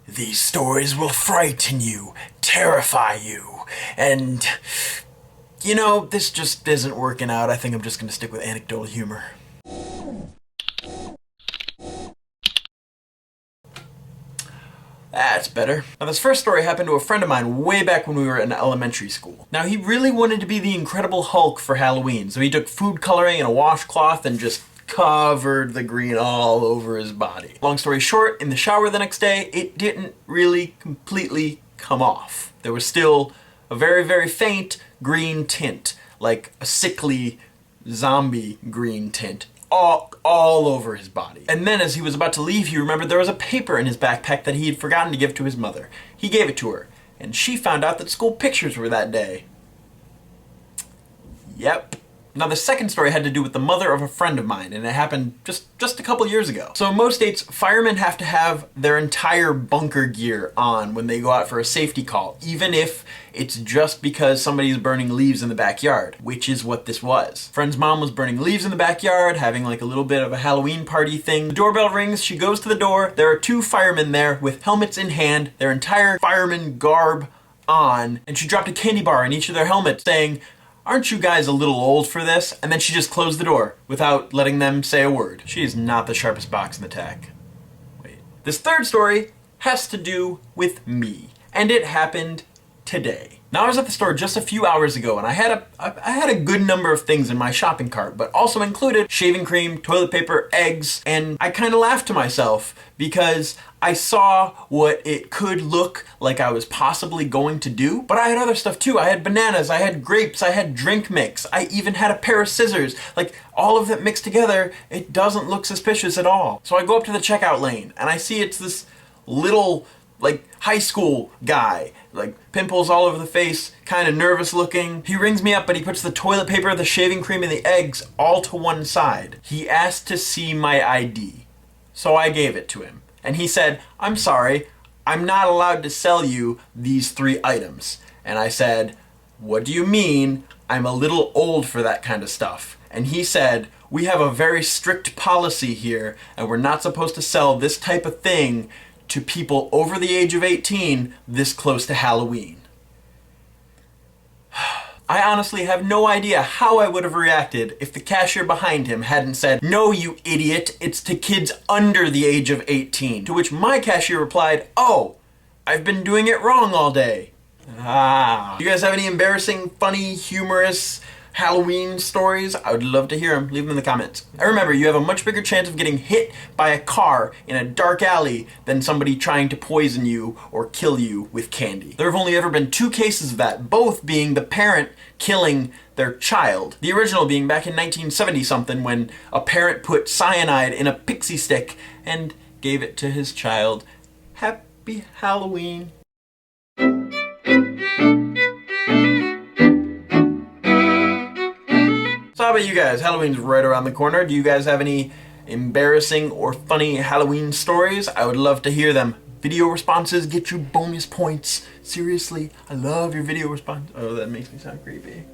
These stories will frighten you, terrify you, and, you know, this just isn't working out. I think I'm just gonna stick with anecdotal humor. That's better. Now this first story happened to a friend of mine way back when we were in elementary school. Now he really wanted to be the Incredible Hulk for Halloween, so he took food coloring and a washcloth and just covered the green all over his body. Long story short, in the shower the next day, it didn't really completely come off. There was still a very, very faint green tint, like a sickly zombie green tint, all over his body. And then as he was about to leave, he remembered there was a paper in his backpack that he had forgotten to give to his mother. He gave it to her, and she found out that school pictures were that day. Yep. Now the second story had to do with the mother of a friend of mine, and it happened just a couple years ago. So in most states, firemen have to have their entire bunker gear on when they go out for a safety call, even if it's just because somebody's burning leaves in the backyard, which is what this was. Friend's mom was burning leaves in the backyard, having like a little bit of a Halloween party thing. The doorbell rings, she goes to the door, there are two firemen there with helmets in hand, their entire fireman garb on, and she dropped a candy bar in each of their helmets saying, "Aren't you guys a little old for this?" And then she just closed the door without letting them say a word. She is not the sharpest box in the tack. Wait. This third story has to do with me, and it happened today. Now I was at the store just a few hours ago and I had a good number of things in my shopping cart, but also included shaving cream, toilet paper, eggs, and I kind of laughed to myself because I saw what it could look like I was possibly going to do, but I had other stuff too. I had bananas, I had grapes, I had drink mix, I even had a pair of scissors. Like, all of it mixed together, it doesn't look suspicious at all. So I go up to the checkout lane and I see it's this little, like, high school guy, like pimples all over the face, kind of nervous looking. He rings me up, but he puts the toilet paper, the shaving cream, and the eggs all to one side. He asked to see my ID, so I gave it to him. And he said, "I'm sorry, I'm not allowed to sell you these 3 items." And I said, "What do you mean? I'm a little old for that kind of stuff." And he said, "We have a very strict policy here, and we're not supposed to sell this type of thing to people over the age of 18 this close to Halloween." I honestly have no idea how I would have reacted if the cashier behind him hadn't said, "No, you idiot, it's to kids under the age of 18. To which my cashier replied, "Oh, I've been doing it wrong all day." Do you guys have any embarrassing, funny, humorous Halloween stories? I would love to hear them. Leave them in the comments. And remember, you have a much bigger chance of getting hit by a car in a dark alley than somebody trying to poison you or kill you with candy. There have only ever been 2 cases of that, both being the parent killing their child. The original being back in 1970 something when a parent put cyanide in a pixie stick and gave it to his child. Happy Halloween. So how about you guys? Halloween's right around the corner. Do you guys have any embarrassing or funny Halloween stories? I would love to hear them. Video responses get you bonus points. Seriously, I love your video response. Oh, that makes me sound creepy.